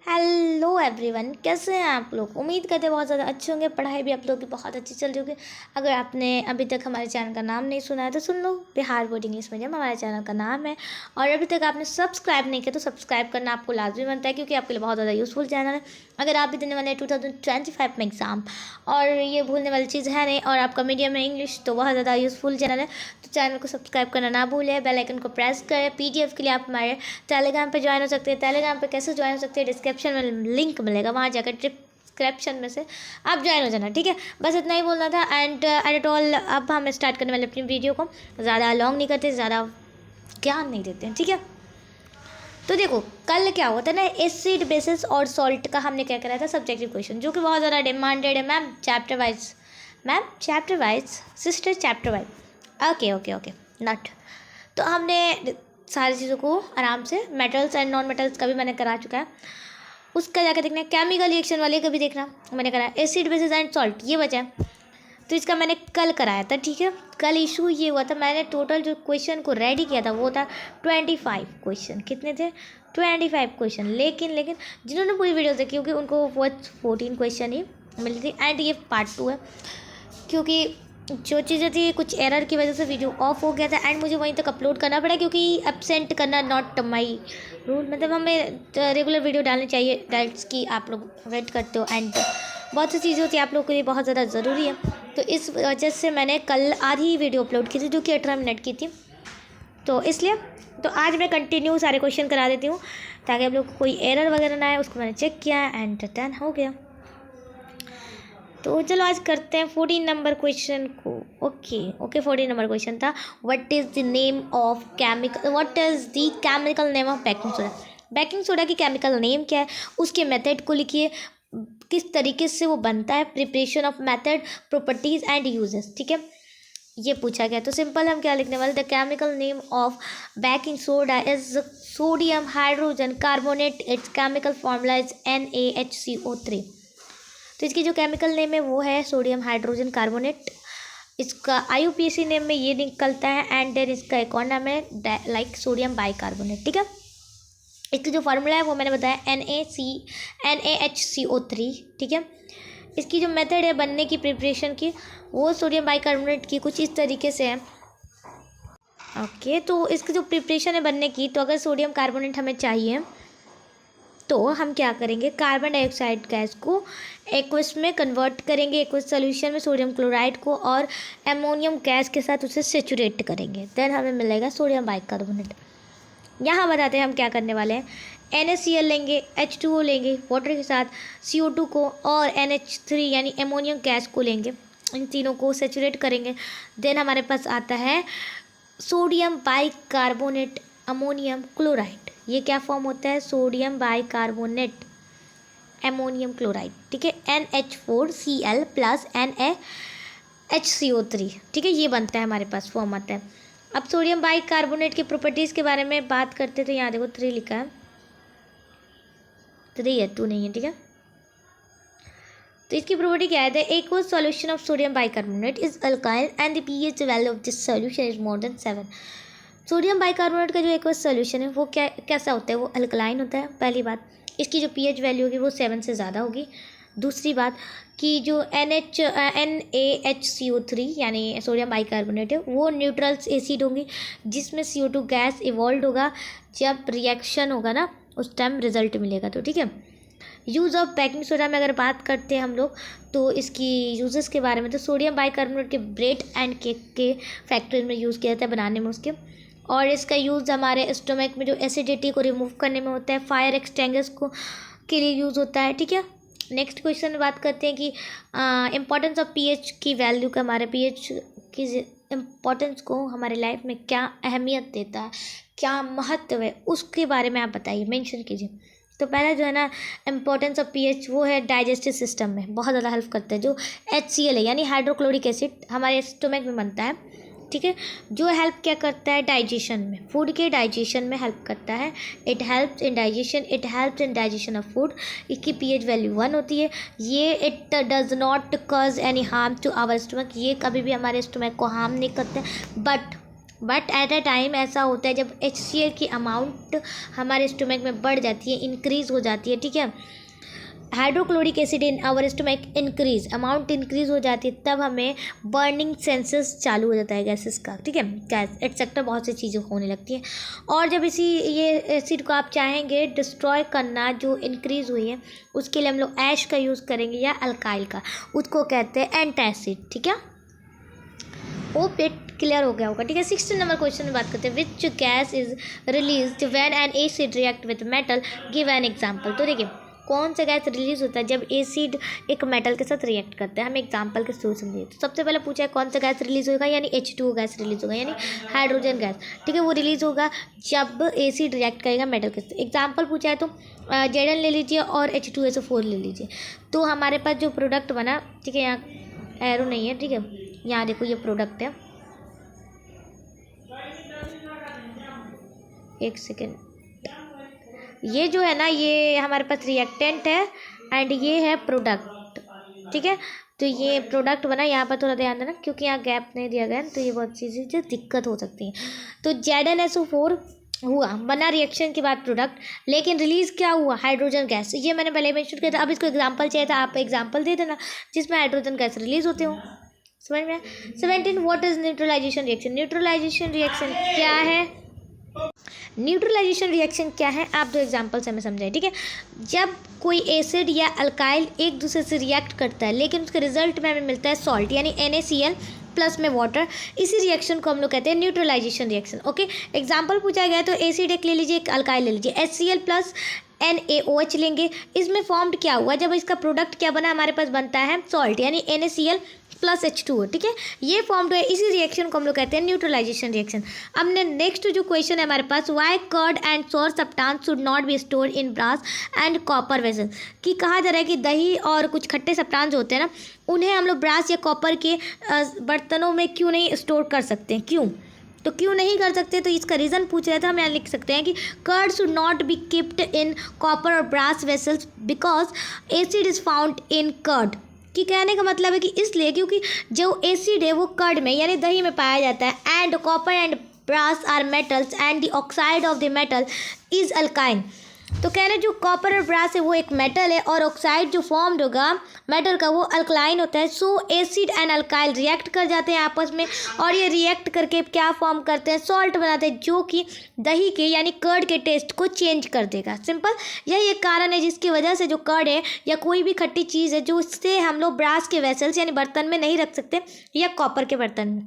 Hello everyone, कैसे हैं आप लोग। उम्मीद करते हैं बहुत ज़्यादा अच्छे होंगे। पढ़ाई भी आप लोगों की बहुत अच्छी चल रही होगी। अगर आपने अभी तक हमारे चैनल का नाम नहीं सुना है तो सुन लो। बिहार बोर्ड इंग्लिश मीडियम हमारे चैनल का नाम है। और अभी तक आपने सब्सक्राइब नहीं किया तो सब्सक्राइब करना आपको लाजमी बनता है, क्योंकि आपके लिए बहुत ज़्यादा यूज़फुल चैनल है। अगर आप भी देने वाले हैं 2025 में एग्ज़ाम और ये भूलने वाली चीज़ है नहीं, और आपका मीडियम है इंग्लिश, तो बहुत ज़्यादा यूज़फुल चैनल है। तो चैनल को सब्सक्राइब करना ना भूलें, बेल आइकन को प्रेस करें। PDF के लिए आप हमारे टेलीग्राम पे ज्वाइन हो सकते हैं। टेलीग्राम पे कैसे ज्वाइन हो सकते हैं, डिस्क्रिप्शन में लिंक मिलेगा, वहाँ जाकर डिस्क्रिप्शन में से आप ज्वाइन हो जाना। ठीक है, बस इतना ही बोलना था। एंड एट ऑल अब हम स्टार्ट करने वाले अपनी वीडियो को। ज़्यादा लॉन्ग नहीं करते, ज़्यादा ज्ञान नहीं देते हैं। ठीक है, तो देखो कल क्या हुआ था ना, एसिड बेसिस और सॉल्ट का हमने क्या कराया था, सब्जेक्टिव क्वेश्चन, जो कि बहुत ज़्यादा डिमांडेड है। Ma'am chapter wise sister chapter wise. Okay okay okay not. तो हमने सारी चीज़ों को आराम से, मेटल्स एंड नॉन मेटल्स का भी मैंने करा चुका है, उसका जाकर देखना है। केमिकल रिएक्शन वाले का भी देखना मैंने करा है। एसिड बेसिस एंड सॉल्ट ये बचा है, तो इसका मैंने कल कराया था। ठीक है, कल इशू ये हुआ था, मैंने टोटल जो क्वेश्चन को रेडी किया था वो था 25 क्वेश्चन। कितने थे? 25 क्वेश्चन। लेकिन जिन्होंने पूरी वीडियो देखी होगी उनको वो 14 क्वेश्चन ही मिली थी। एंड ये पार्ट 2 है, क्योंकि जो चीज़ें थी कुछ एरर की वजह से वीडियो ऑफ हो गया था। एंड मुझे वहीं तक अपलोड करना पड़ा, क्योंकि एब्सेंट करना नॉट माई रूल। मतलब हमें रेगुलर वीडियो डालनी चाहिए, दैट्स कि आप लोग वेट करते हो। एंड बहुत सी चीज़ें होती है आप लोग के लिए बहुत ज़्यादा ज़रूरी है, तो इस वजह से मैंने कल आधी वीडियो अपलोड की थी, जो कि 18 मिनट की थी। तो इसलिए तो आज मैं कंटिन्यू सारे क्वेश्चन करा देती हूँ, ताकि आप लोग को कोई एरर वगैरह ना आए। उसको मैंने चेक किया एंड डन हो गया। तो चलो आज करते हैं 14 नंबर क्वेश्चन को। ओके 14 नंबर क्वेश्चन था, what is the name of chemical, what is the chemical name of baking soda. Baking soda की केमिकल नेम क्या है, उसके मेथड को लिखिए, किस तरीके से वो बनता है, preparation of method, properties and uses. ठीक है, ये पूछा गया। तो सिंपल हम क्या लिखने वाले, the chemical name of baking soda is sodium hydrogen carbonate, it's chemical formula is NaHCO3। तो इसकी जो केमिकल नेम है वो है सोडियम हाइड्रोजन कार्बोनेट। इसका IUPAC नेम में ये निकलता है। एंड देन इसका एक और नाम है लाइक सोडियम बाइकार्बोनेट। ठीक है, इसका जो फार्मूला है वो मैंने बताया NaHCO3। ठीक है, इसकी जो मेथड है बनने की, प्रिपरेशन की, वो सोडियम बाइकार्बोनेट की कुछ इस तरीके से है। ओके, तो इसकी जो प्रिपरेशन है बनने की, तो अगर सोडियम कार्बोनेट हमें चाहिए तो हम क्या करेंगे, कार्बन डाइऑक्साइड गैस को एक्वस में कन्वर्ट करेंगे, एक्वस सोल्यूशन में सोडियम क्लोराइड को, और एमोनियम गैस के साथ उसे सेचुरेट करेंगे। देन हमें मिलेगा सोडियम बाइकार्बोनेट। यहाँ बताते हैं हम क्या करने वाले हैं। NaCl लेंगे, H2O लेंगे वाटर के साथ, CO2 को, और NH3 यानी एमोनियम गैस को लेंगे। इन तीनों को सेचुरेट करेंगे। देन हमारे पास आता है सोडियम बाइकार्बोनेट अमोनियम क्लोराइड। ये क्या फॉर्म होता है, सोडियम बाइकार्बोनेट एमोनियम क्लोराइड। ठीक है, NH4Cl प्लस NaHCO3। ठीक है, ये बनता है हमारे पास, फॉर्म आता है। अब सोडियम बाइकार्बोनेट की प्रॉपर्टीज़ के बारे में बात करते तो यहाँ देखो 3 लिखा है, 3 है, 2 नहीं है। ठीक है, तो इसकी प्रॉपर्टी क्या है, the aqueous solution of sodium bicarbonate is alkyl and the pH value of this solution is more than 7। Sodium bicarbonate का जो एक्वस सॉल्यूशन है वो कैसा होता है, वो अल्कलाइन होता है। पहली बात, इसकी जो pH वैल्यू होगी वो 7 से ज़्यादा होगी। दूसरी बात कि जो NaHCO3 यानी सोडियम बाइकार्बोनेट है वो न्यूट्रल्स एसिड होंगी, जिसमें CO2 गैस इवॉल्व होगा। जब रिएक्शन होगा ना उस टाइम रिजल्ट मिलेगा। तो ठीक है, यूज़ ऑफ बेकिंग सोडा में अगर बात करते हैं हम लोग, तो इसकी यूजेस के बारे में, तो सोडियम बाइकार्बोनेट के ब्रेड एंड केक के फैक्ट्री में यूज़ किया जाता है, बनाने में उसके। और इसका यूज़ हमारे स्टोमक में जो एसिडिटी को रिमूव करने में होता है, फायर एक्सटिंग्विशर्स को के लिए यूज़ होता है। ठीक है, नेक्स्ट क्वेश्चन में बात करते हैं कि इम्पोर्टेंस ऑफ pH की वैल्यू का, हमारे pH की इम्पोर्टेंस को हमारे लाइफ में क्या अहमियत देता है, क्या महत्व है, उसके बारे में आप बताइए, मेंशन कीजिए। तो पहला जो है ना इम्पोर्टेंस ऑफ pH, वो है डाइजेस्टिव सिस्टम में बहुत ज़्यादा हेल्प करता है। जो HCl है यानी हाइड्रोक्लोरिक एसिड हमारे स्टोमक में बनता है। ठीक है, जो हेल्प क्या करता है, डाइजेशन में, फूड के डाइजेशन में हेल्प करता है। It helps in digestion of food. इसकी pH वैल्यू 1 होती है। ये it does not cause any harm to our stomach, ये कभी भी हमारे स्टोमक को हार्म नहीं करते, but but at a time ऐसा होता है जब HCl की अमाउंट हमारे स्टोमक में बढ़ जाती है, इंक्रीज़ हो जाती है, ठीक है, hydrochloric acid in our stomach increase, amount increase हो जाती है, तब हमें बर्निंग सेंसेस चालू हो जाता है गैसेस का, ठीक है, गैस एटसेट्रा बहुत सी चीज़ें होने लगती हैं। और जब ये एसिड को आप चाहेंगे डिस्ट्रॉय करना जो इंक्रीज हुई है, उसके लिए हम लोग ऐश का यूज़ करेंगे या अल्काइल का, उसको कहते हैं एंटासिड, ठीक है। होप इट क्लियर हो गया होगा, ठीक है। 16 नंबर क्वेश्चन में बात करते हैं, which gas is release when an acid react with metal, give an example. तो देखिए कौन सा गैस रिलीज होता है जब एसिड एक मेटल के साथ रिएक्ट करता है, हम एग्जांपल के थ्रू समझिए। तो सबसे पहले पूछा है कौन सा गैस रिलीज होगा, यानी H2O गैस रिलीज होगा, यानी हाइड्रोजन गैस, ठीक है, वो रिलीज होगा जब एसिड रिएक्ट करेगा मेटल के साथ। एग्जांपल पूछा है तो Zn ले लीजिए और H2SO4 ले लीजिए। तो हमारे पास जो प्रोडक्ट बना, ठीक है, यहाँ एरो नहीं है, ठीक है, यहाँ देखो ये प्रोडक्ट है, एक सेकेंड, ये जो है ना ये हमारे पास रिएक्टेंट है एंड ये है प्रोडक्ट, ठीक है। तो ये प्रोडक्ट बना, यहाँ पर थोड़ा ध्यान देना क्योंकि यहाँ गैप नहीं दिया गया है, तो ये बहुत चीज़ें दिक्कत हो सकती हैं। तो ZnSO4 हुआ, बना रिएक्शन के बाद प्रोडक्ट, लेकिन रिलीज क्या हुआ, हाइड्रोजन गैस। ये मैंने पहले मेंशन किया था। अब इसको एग्जांपल चाहिए था, आप एग्जांपल दे देना जिसमें हाइड्रोजन गैस रिलीज होते हो, समझ में। 17 what is neutralization reaction. Neutralization reaction क्या है, न्यूट्रलाइजेशन रिएक्शन क्या है, आप दो एग्जांपल से हमें समझाएं, ठीक है। जब कोई एसिड या अल्काइल एक दूसरे से रिएक्ट करता है लेकिन उसके रिजल्ट में हमें मिलता है सॉल्ट, यानी NaCl प्लस में वाटर, इसी रिएक्शन को हम लोग कहते हैं न्यूट्रलाइजेशन रिएक्शन, ओके। एग्जांपल पूछा गया तो एसिड एक ले लीजिए, एक अल्काइल ले लीजिए, HCl प्लस NaOH लेंगे। इसमें फॉर्म्ड क्या हुआ, जब इसका प्रोडक्ट क्या बना, हमारे पास बनता है सॉल्ट, यानी NaCl प्लस H2O, ठीक है, ये फॉर्म हुआ है। इसी रिएक्शन को हम लोग कहते हैं न्यूट्रलाइजेशन रिएक्शन। अब नेक्स्ट जो क्वेश्चन है हमारे पास, why curd and sour substance should not be store in brass and copper vessel, कि कहा जा रहा है कि दही और कुछ खट्टे सब्सटेंस होते हैं ना, उन्हें हम लोग ब्रास या कॉपर के बर्तनों में क्यों नहीं स्टोर कर सकते हैं, क्यों, तो क्यों नहीं कर सकते, तो इसका रीज़न पूछ रहे थे, हम यहाँ लिख सकते हैं कि curd should not be kept in copper और brass vessels because acid is found in curd, कि कहने का मतलब है कि इसलिए क्योंकि जो एसिड है वो कर्ड में यानी दही में पाया जाता है, and copper and brass are metals and the oxide of the metal is अल्काइन। तो कहना जो कॉपर और ब्रास है वो एक मेटल है और ऑक्साइड जो फॉर्म्ड होगा मेटल का वो अल्कलाइन होता है। सो एसिड एंड अल्काइल रिएक्ट कर जाते हैं आपस में और ये रिएक्ट करके क्या फॉर्म करते हैं, सॉल्ट बनाते हैं, जो कि दही के यानी कर्ड के टेस्ट को चेंज कर देगा। सिंपल यही एक कारण है जिसकी वजह से जो कर्ड है या कोई भी खट्टी चीज़ है जो उससे हम लोग ब्रास के वेसल्स यानी बर्तन में नहीं रख सकते या कॉपर के बर्तन में।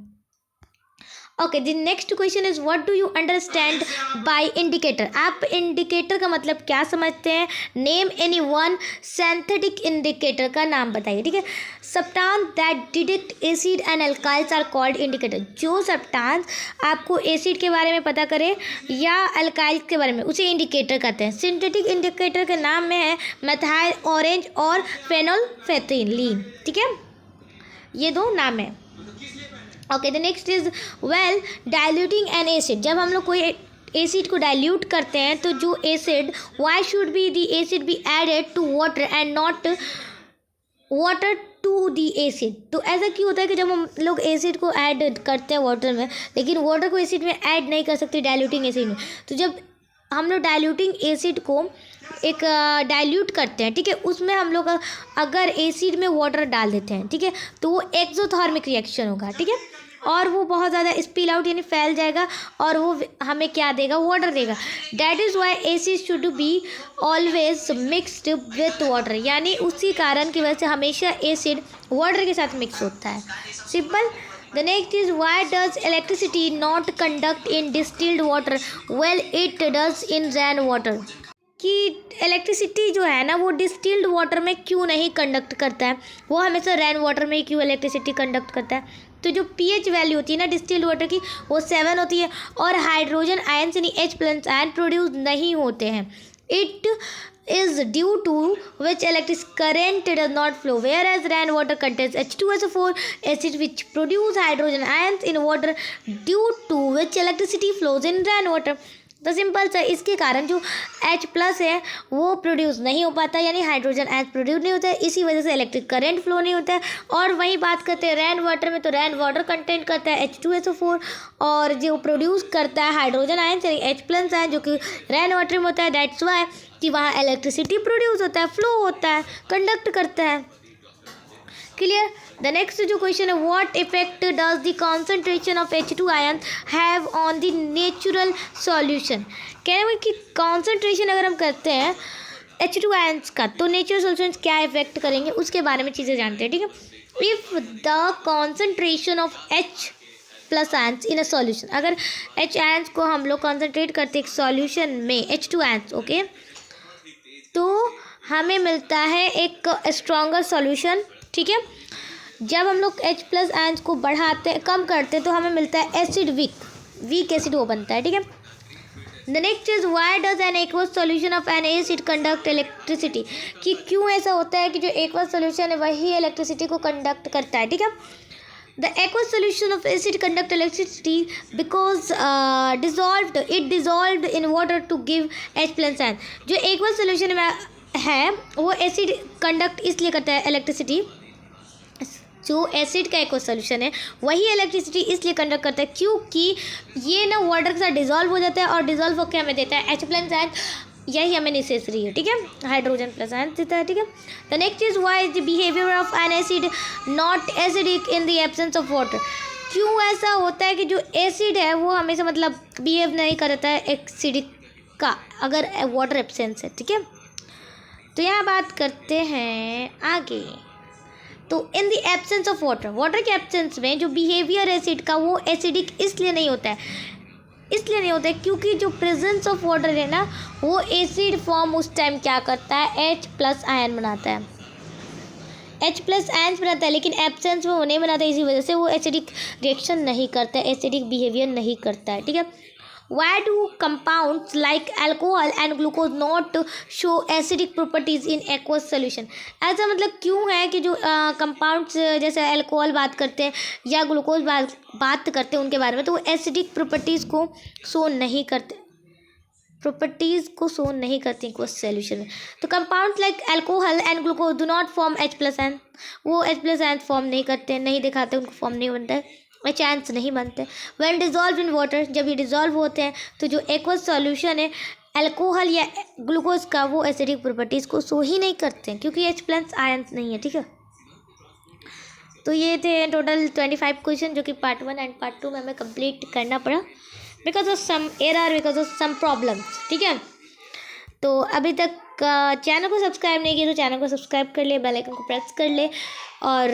Okay, the next question is what do you understand by indicator. आप इंडिकेटर का मतलब क्या समझते हैं, name any one synthetic indicator का नाम बताइए, ठीक है। Substance that detect acid and alkalis are called indicator. जो सब्सटेंस आपको एसिड के बारे में पता करे या अल्काइल्स के बारे में उसे इंडिकेटर कहते हैं। सिंथेटिक इंडिकेटर के नाम में है मेथाइल ऑरेंज और फेनोल्फेथलीन, ठीक है, ये दो नाम है। Okay, the next is well diluting N acid. जब हम लोग कोई एसिड को डाइल्यूट करते हैं तो जो acid, why should be the acid be added to water and not water to the acid. तो ऐसा क्यों होता है कि जब हम लोग एसिड को ऐड करते हैं वाटर में, लेकिन वाटर को एसिड में ऐड नहीं कर सकते डाइल्यूटिंग एसिड में। तो जब हम लोग डाइल्यूटिंग एसिड को एक डाइल्यूट करते हैं, ठीक है, उसमें हम लोग अगर एसिड में वाटर डाल देते हैं, ठीक है, तो वो एक्सोथर्मिक रिएक्शन होगा, ठीक है, और वो बहुत ज़्यादा स्पिल आउट यानी फैल जाएगा और वो हमें क्या देगा, वाटर देगा। That is why acid should be always mixed with water, यानी उसी कारण की वजह से हमेशा एसिड वाटर के साथ मिक्स होता है। Simple. The next is why does electricity not conduct in distilled water well it does in rain water। कि इलेक्ट्रिसिटी जो है ना वो डिस्टिल्ड वाटर में क्यों नहीं कंडक्ट करता है, वो हमेशा रेन वाटर में ही क्यों इलेक्ट्रिसिटी कंडक्ट करता है। तो जो pH वैल्यू होती है ना डिस्टिल्ड वाटर की वो 7 होती है और हाइड्रोजन आयन्स यानी H+ आयन प्रोड्यूस नहीं होते हैं। It is due to which electric current does not flow, whereas rain water contains H2SO4 acid which produce hydrogen ions in water, due to which electricity flows in rain water। तो simple सा इसके कारण जो H+ है वो produce नहीं हो पाता, यानी हाइड्रोजन एच प्रोड्यूस नहीं होता है, इसी वजह से इलेक्ट्रिक करंट फ्लो नहीं होता है। और वही बात करते हैं रेन वाटर में, तो रेन वाटर कंटेंट करता है H2SO4 और जो प्रोड्यूस करता है हाइड्रोजन आयन यानी H+ आयन जो कि रेन वाटर में होता है। दैट्स वाई कि वहाँ इलेक्ट्रिसिटी प्रोड्यूस होता है, फ्लो होता है, कंडक्ट करता है। क्लियर। द नेक्स्ट जो क्वेश्चन है, what effect does the concentration of H2 ion have on the natural solution. कह रहे हैं कि कॉन्सेंट्रेशन अगर हम करते हैं H2 आयन्स का तो नेचुरल सॉल्यूशन क्या इफेक्ट करेंगे उसके बारे में चीज़ें जानते हैं। ठीक है। If the concentration of H+ ions in a solution, अगर H आयन्स को हम लोग कॉन्सेंट्रेट करते एक सॉल्यूशन में H2 आयन्स, ओके, तो हमें मिलता है एक स्ट्रॉन्गर सॉल्यूशन। ठीक है। जब हम लोग H+ आयन्स को बढ़ाते कम करते तो हमें मिलता है एसिड, वीक एसिड वो बनता है। ठीक है। The next is why does an aqueous solution of N acid conduct electricity, कि क्यों ऐसा होता है कि जो एक्वस सॉल्यूशन है वही इलेक्ट्रिसिटी को कंडक्ट करता है। ठीक है। The aqueous solution of acid conduct electricity because dissolved in water to give H+ ion. जो एक्वस सॉल्यूशन में है वो एसिड कंडक्ट इसलिए करता है इलेक्ट्रिसिटी, जो एसिड का एक्वस सॉल्यूशन है वही इलेक्ट्रिसिटी इसलिए कंडक्ट करता है क्योंकि ये ना वाटर के साथ डिजॉल्व हो जाता है और डिजॉल्व होकर हमें देता है H+ आयन, यही हमें नेसेसरी है। ठीक है। हाइड्रोजन प्लस आयन देता है। ठीक है। The next is why is the behaviour of N acid not acidic in the absence of water. क्यों ऐसा होता है कि जो एसिड है वो हमेशा मतलब बिहेव नहीं करता है एसिडिक का अगर वाटर एब्सेंस है। ठीक है। तो यहाँ बात करते हैं आगे। तो in the absence of water के एब्सेंस में जो बिहेवियर एसिड का वो एसिडिक इसलिए नहीं होता है क्योंकि जो प्रेजेंस ऑफ वाटर है ना वो एसिड फॉर्म उस टाइम क्या करता है H+ आयन बनाता है, H+ आयन बनाता है, लेकिन एब्सेंस में वो नहीं बनाता, इसी वजह से वो एसिडिक रिएक्शन नहीं करता है, एसिडिक बिहेवियर नहीं करता है। ठीक है। Why do compounds like alcohol and glucose not show acidic properties in aqueous solution? ऐसा मतलब क्यों है कि जो कंपाउंड्स जैसे अल्कोहल बात करते हैं या ग्लूकोज बात करते हैं उनके बारे में, तो वो एसिडिक प्रॉपर्टीज़ को शो नहीं करते एक्वस सॉल्यूशन में। तो compounds like alcohol and glucose do not form H+ ion, वो H+ आयन फॉर्म नहीं करते, नहीं दिखाते, उनको फॉर्म नहीं बनता है, H आयन्स नहीं बनते। व्हेन डिजॉल्व इन वाटर, जब ये डिजॉल्व होते हैं तो जो एक्वस सॉल्यूशन है अल्कोहल या ग्लूकोज का वो एसिडिक प्रॉपर्टीज़ को शो ही नहीं करते हैं क्योंकि H+ आयन्स नहीं है। ठीक है। तो ये थे टोटल 25 क्वेश्चन जो कि पार्ट 1 एंड पार्ट 2 में हमें कंप्लीट करना पड़ा because of some error, because of some problems. ठीक है। तो अभी तक चैनल को सब्सक्राइब नहीं किया तो चैनल को सब्सक्राइब कर ले, बेल आइकन को प्रेस कर ले और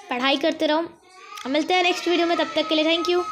पढ़ाई करते रहो। मिलते हैं नेक्स्ट वीडियो में, तब तक के लिए थैंक यू।